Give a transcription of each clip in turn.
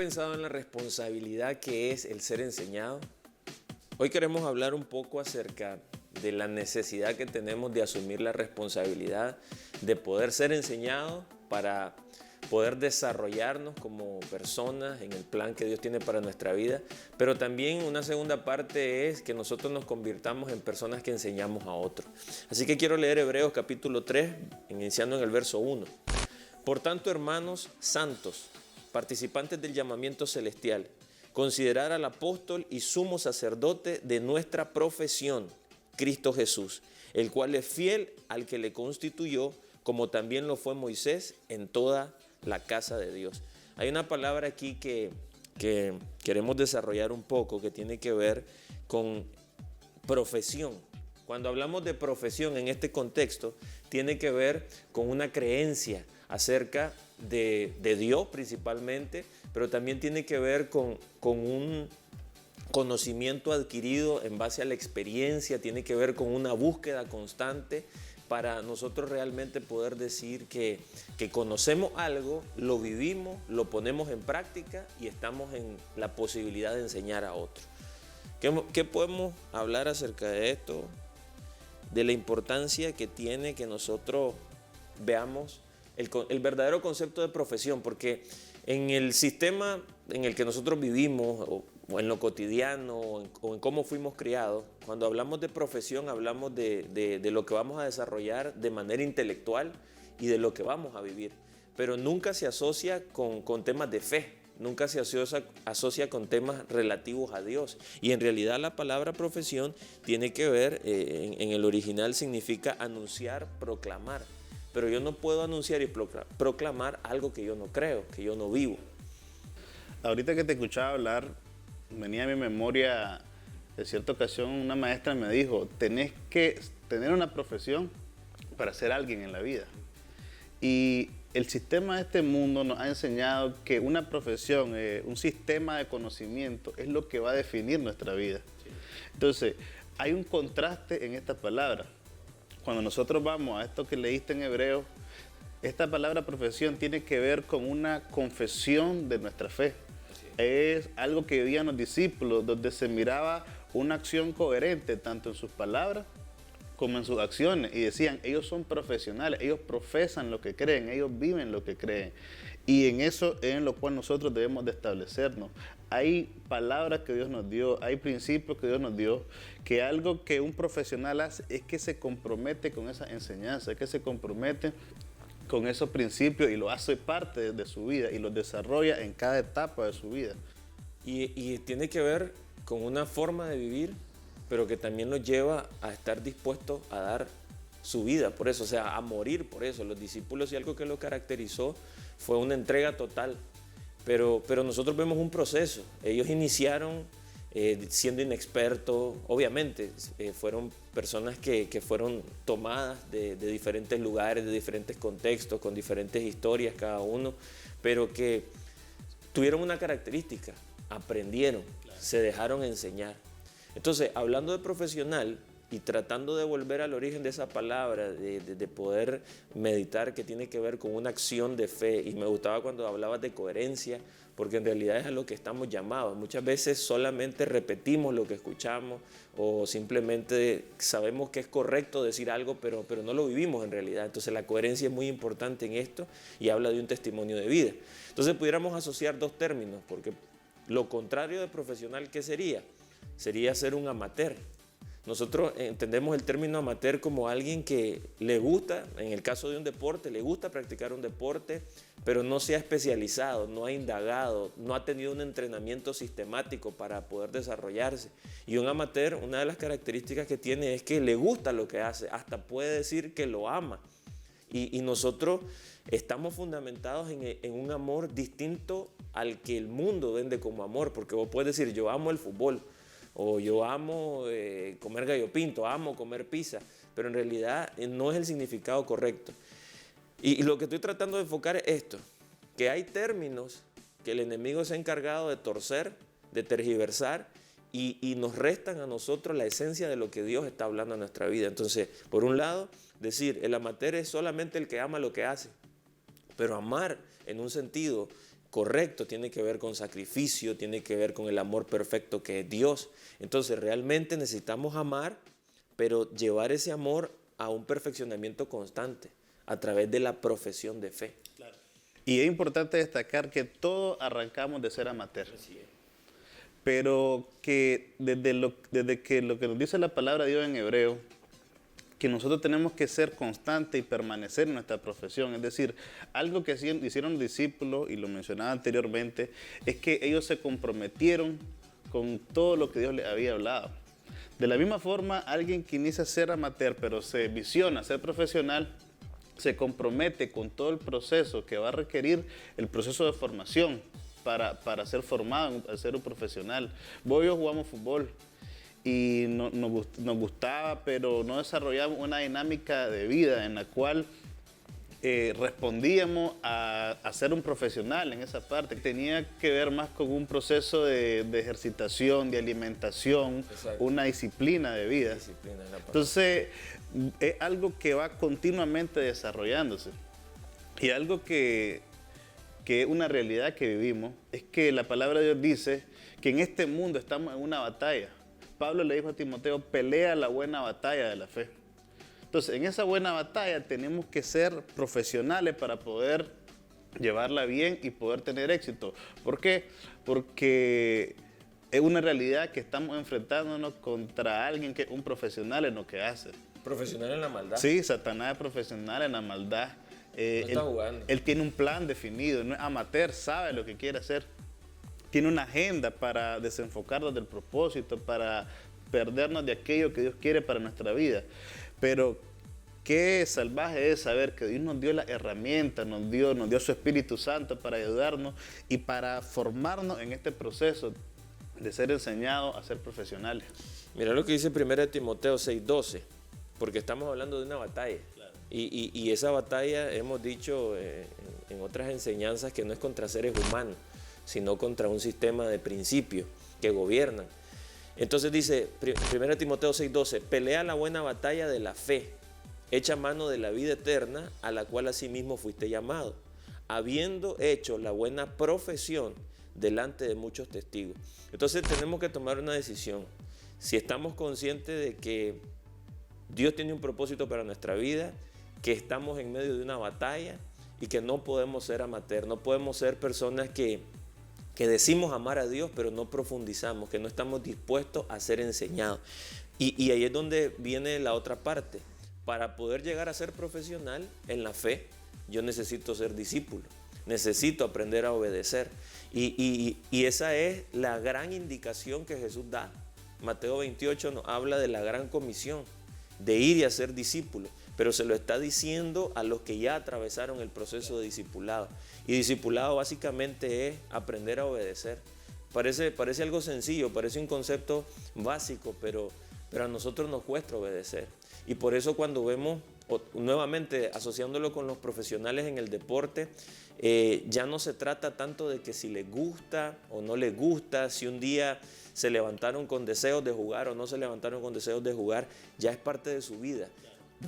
pensado en la responsabilidad que es el ser enseñado? Hoy queremos hablar un poco acerca de la necesidad que tenemos de asumir la responsabilidad de poder ser enseñados para poder desarrollarnos como personas en el plan que Dios tiene para nuestra vida, pero también una segunda parte es que nosotros nos convirtamos en personas que enseñamos a otros. Así que quiero leer Hebreos capítulo 3, iniciando en el verso 1. Por tanto, hermanos santos, participantes del llamamiento celestial, considerar al apóstol y sumo sacerdote de nuestra profesión, Cristo Jesús, el cual es fiel al que le constituyó, como también lo fue Moisés en toda la casa de Dios. Hay una palabra aquí que queremos desarrollar un poco, que tiene que ver con profesión. Cuando hablamos de profesión en este contexto, tiene que ver con una creencia acerca de Dios principalmente, pero también tiene que ver con un conocimiento adquirido en base a la experiencia, tiene que ver con una búsqueda constante para nosotros realmente poder decir que conocemos algo, lo vivimos, lo ponemos en práctica y estamos en la posibilidad de enseñar a otros. ¿Qué podemos hablar acerca de esto? De la importancia que tiene que nosotros veamos el verdadero concepto de profesión, porque en el sistema en el que nosotros vivimos, o en lo cotidiano, o en cómo fuimos criados, cuando hablamos de profesión hablamos de lo que vamos a desarrollar de manera intelectual y de lo que vamos a vivir, pero nunca se asocia con temas de fe, nunca se asocia con temas relativos a Dios. Y en realidad la palabra profesión tiene que ver, en el original significa anunciar, proclamar. Pero yo no puedo anunciar y proclamar algo que yo no creo, que yo no vivo. Ahorita que te escuchaba hablar, venía a mi memoria, de cierta ocasión una maestra me dijo, tenés que tener una profesión para ser alguien en la vida. Y el sistema de este mundo nos ha enseñado que una profesión, un sistema de conocimiento es lo que va a definir nuestra vida. Sí. Entonces, hay un contraste en esta palabra. Cuando nosotros vamos a esto que leíste en Hebreos, esta palabra profesión tiene que ver con una confesión de nuestra fe. Sí. Es algo que vivían los discípulos, donde se miraba una acción coherente, tanto en sus palabras como en sus acciones, y decían, ellos son profesionales, ellos profesan lo que creen, ellos viven lo que creen, y en eso es en lo cual nosotros debemos de establecernos. Hay palabras que Dios nos dio, hay principios que Dios nos dio, que algo que un profesional hace es que se compromete con esa enseñanza, es que se compromete con esos principios y lo hace parte de su vida y los desarrolla en cada etapa de su vida. Y tiene que ver con una forma de vivir, pero que también nos lleva a estar dispuestos a dar su vida por eso, o sea, a morir por eso. Los discípulos, y algo que lo caracterizó fue una entrega total, pero nosotros vemos un proceso. Ellos iniciaron siendo inexpertos, obviamente, fueron personas que fueron tomadas de diferentes lugares, de diferentes contextos, con diferentes historias cada uno, pero que tuvieron una característica, aprendieron, claro, se dejaron enseñar. Entonces, hablando de profesional y tratando de volver al origen de esa palabra, de poder meditar, que tiene que ver con una acción de fe, y me gustaba cuando hablabas de coherencia, porque en realidad es a lo que estamos llamados. Muchas veces solamente repetimos lo que escuchamos o simplemente sabemos que es correcto decir algo, pero no lo vivimos en realidad. Entonces la coherencia es muy importante en esto y habla de un testimonio de vida. Entonces pudiéramos asociar dos términos, porque lo contrario de profesional, ¿qué sería? Sería ser un amateur. Nosotros entendemos el término amateur como alguien que le gusta, en el caso de un deporte, le gusta practicar un deporte, pero no se ha especializado, no ha indagado, no ha tenido un entrenamiento sistemático para poder desarrollarse. Y un amateur, una de las características que tiene es que le gusta lo que hace, hasta puede decir que lo ama. Y nosotros estamos fundamentados en un amor distinto al que el mundo vende como amor, porque vos puedes decir, yo amo el fútbol, o yo amo comer gallo pinto, amo comer pizza, pero en realidad no es el significado correcto. Y lo que estoy tratando de enfocar es esto, que hay términos que el enemigo se ha encargado de torcer, de tergiversar, y nos restan a nosotros la esencia de lo que Dios está hablando en nuestra vida. Entonces, por un lado, decir, el amateur es solamente el que ama lo que hace, pero amar en un sentido correcto, tiene que ver con sacrificio, tiene que ver con el amor perfecto que es Dios. Entonces realmente necesitamos amar, pero llevar ese amor a un perfeccionamiento constante a través de la profesión de fe. Claro. Y es importante destacar que todos arrancamos de ser amateur. Pero que desde que lo que nos dice la palabra de Dios en hebreo, que nosotros tenemos que ser constantes y permanecer en nuestra profesión. Es decir, algo que hicieron los discípulos, y lo mencionaba anteriormente, es que ellos se comprometieron con todo lo que Dios les había hablado. De la misma forma, alguien que inicia a ser amateur, pero se visiona a ser profesional, se compromete con todo el proceso que va a requerir el proceso de formación para ser formado, a ser un profesional. Vos y yo jugamos fútbol y nos gustaba, pero no desarrollamos una dinámica de vida en la cual respondíamos a ser un profesional en esa parte. Tenía que ver más con un proceso de ejercitación, de alimentación, Exacto. una disciplina de vida. Disciplina es la palabra. Entonces, es algo que va continuamente desarrollándose. Y algo que es una realidad que vivimos, es que la palabra de Dios dice que en este mundo estamos en una batalla. Pablo le dijo a Timoteo, pelea la buena batalla de la fe. Entonces, en esa buena batalla tenemos que ser profesionales para poder llevarla bien y poder tener éxito. ¿Por qué? Porque es una realidad que estamos enfrentándonos contra alguien que es un profesional en lo que hace. Profesional en la maldad. Sí, Satanás es profesional en la maldad. No está jugando. Él tiene un plan definido, no es amateur, sabe lo que quiere hacer. Tiene una agenda para desenfocarnos del propósito, para perdernos de aquello que Dios quiere para nuestra vida. Pero qué salvaje es saber que Dios nos dio la herramienta, nos dio su Espíritu Santo para ayudarnos y para formarnos en este proceso de ser enseñados a ser profesionales. Mira lo que dice 1 Timoteo 6:12, porque estamos hablando de una batalla. Claro. Y esa batalla, hemos dicho en otras enseñanzas, que no es contra seres humanos, sino contra un sistema de principios que gobiernan. Entonces dice 1 Timoteo 6:12, pelea la buena batalla de la fe, echa mano de la vida eterna, a la cual asimismo fuiste llamado, habiendo hecho la buena profesión delante de muchos testigos. Entonces tenemos que tomar una decisión. Si estamos conscientes de que Dios tiene un propósito para nuestra vida, que estamos en medio de una batalla y que no podemos ser amateur, no podemos ser personas que decimos amar a Dios, pero no profundizamos, que no estamos dispuestos a ser enseñados. Y ahí es donde viene la otra parte. Para poder llegar a ser profesional en la fe, yo necesito ser discípulo, necesito aprender a obedecer. Y esa es la gran indicación que Jesús da. Mateo 28 nos habla de la gran comisión, de ir y hacer discípulos, pero se lo está diciendo a los que ya atravesaron el proceso de discipulado. Y discipulado básicamente es aprender a obedecer. Parece algo sencillo, parece un concepto básico, pero a nosotros nos cuesta obedecer. Y por eso cuando vemos, nuevamente asociándolo con los profesionales en el deporte, ya no se trata tanto de que si les gusta o no les gusta, si un día se levantaron con deseos de jugar o no se levantaron con deseos de jugar, ya es parte de su vida.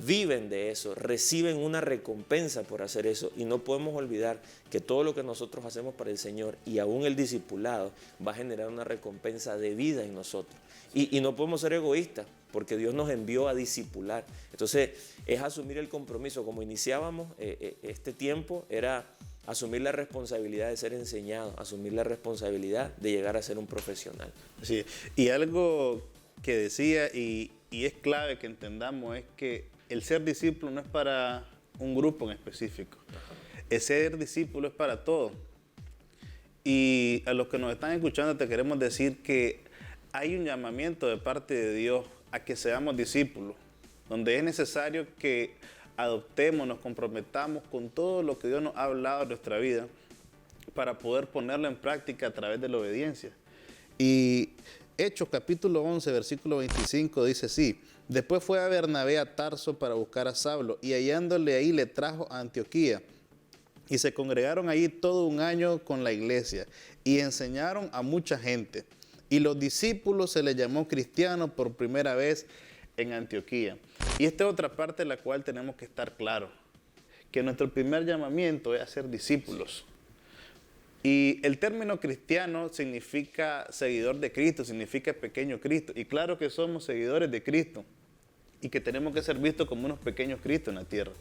Viven de eso, reciben una recompensa por hacer eso, y no podemos olvidar que todo lo que nosotros hacemos para el Señor y aún el discipulado va a generar una recompensa de vida en nosotros. Y no podemos ser egoístas, porque Dios nos envió a discipular. Entonces es asumir el compromiso. Como iniciábamos este tiempo, era asumir la responsabilidad de ser enseñado, asumir la responsabilidad de llegar a ser un profesional. Sí, y algo que decía y es clave que entendamos es que el ser discípulo no es para un grupo en específico. El ser discípulo es para todos. Y a los que nos están escuchando te queremos decir que hay un llamamiento de parte de Dios a que seamos discípulos, donde es necesario que adoptemos, nos comprometamos con todo lo que Dios nos ha hablado en nuestra vida para poder ponerlo en práctica a través de la obediencia. Y Hechos capítulo 11, versículo 25 dice así: después fue a Bernabé a Tarso para buscar a Saulo, y hallándole ahí le trajo a Antioquía. Y se congregaron allí todo un año con la iglesia y enseñaron a mucha gente. Y los discípulos se les llamó cristianos por primera vez en Antioquía. Y esta es otra parte de la cual tenemos que estar claros, que nuestro primer llamamiento es a ser discípulos. Y el término cristiano significa seguidor de Cristo, significa pequeño Cristo. Y claro que somos seguidores de Cristo y que tenemos que ser vistos como unos pequeños Cristos en la tierra.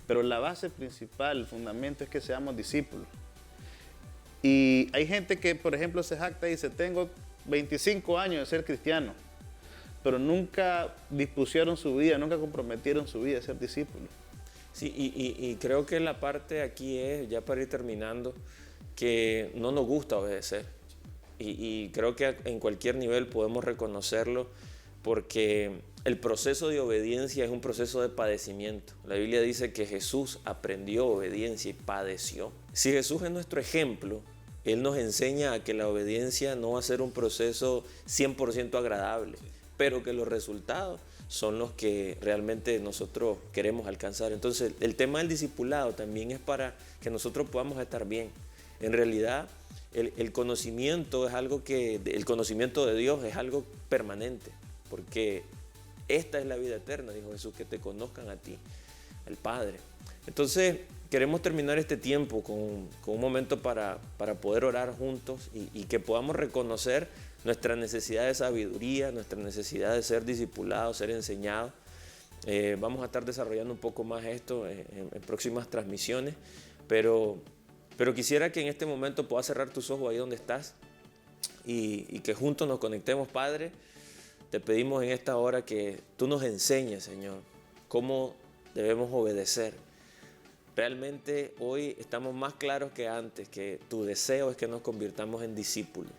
Pero la base principal, el fundamento es que seamos discípulos. Y hay gente que, por ejemplo, se jacta y dice, tengo 25 años de ser cristiano, pero nunca dispusieron su vida, nunca comprometieron su vida a ser discípulos. Sí, y creo que la parte aquí es, ya para ir terminando, que no nos gusta obedecer. Y creo que en cualquier nivel podemos reconocerlo, porque el proceso de obediencia es un proceso de padecimiento. La Biblia dice que Jesús aprendió obediencia y padeció. Si Jesús es nuestro ejemplo, Él nos enseña a que la obediencia no va a ser un proceso 100% agradable, pero que los resultados son los que realmente nosotros queremos alcanzar. Entonces, el tema del discipulado también es para que nosotros podamos estar bien. En realidad, el conocimiento es algo el conocimiento de Dios es algo permanente, porque esta es la vida eterna, dijo Jesús, que te conozcan a ti, al Padre. Entonces, queremos terminar este tiempo con un momento para poder orar juntos y que podamos reconocer nuestra necesidad de sabiduría, nuestra necesidad de ser discipulados, ser enseñados. Vamos a estar desarrollando un poco más esto en próximas transmisiones, pero quisiera que en este momento puedas cerrar tus ojos ahí donde estás y que juntos nos conectemos, Padre. Te pedimos en esta hora que tú nos enseñes, Señor, cómo debemos obedecer. Realmente hoy estamos más claros que antes, que tu deseo es que nos convirtamos en discípulos.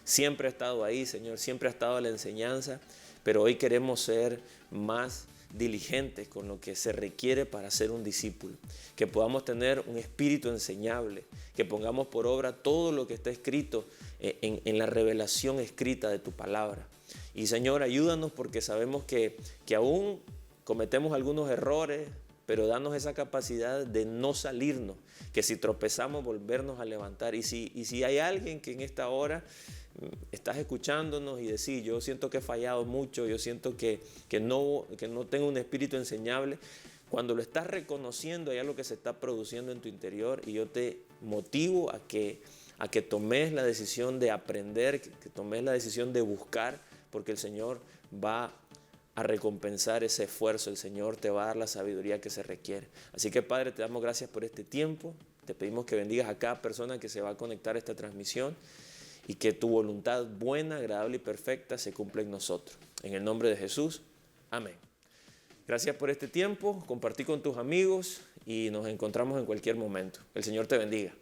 Siempre ha estado ahí, Señor, siempre ha estado la enseñanza, pero hoy queremos ser más diligentes con lo que se requiere para ser un discípulo. Que podamos tener un espíritu enseñable, que pongamos por obra todo lo que está escrito en la revelación escrita de tu palabra. Y Señor, ayúdanos porque sabemos que aún cometemos algunos errores, pero danos esa capacidad de no salirnos, que si tropezamos volvernos a levantar. Y si hay alguien que en esta hora estás escuchándonos y decís, yo siento que he fallado mucho, yo siento que no tengo un espíritu enseñable, cuando lo estás reconociendo hay algo que se está produciendo en tu interior y yo te motivo a que tomes la decisión de aprender, que tomes la decisión de buscar, porque el Señor va a recompensar ese esfuerzo, el Señor te va a dar la sabiduría que se requiere. Así que Padre, te damos gracias por este tiempo, te pedimos que bendigas a cada persona que se va a conectar a esta transmisión y que tu voluntad buena, agradable y perfecta se cumpla en nosotros. En el nombre de Jesús, amén. Gracias por este tiempo, compartí con tus amigos y nos encontramos en cualquier momento. El Señor te bendiga.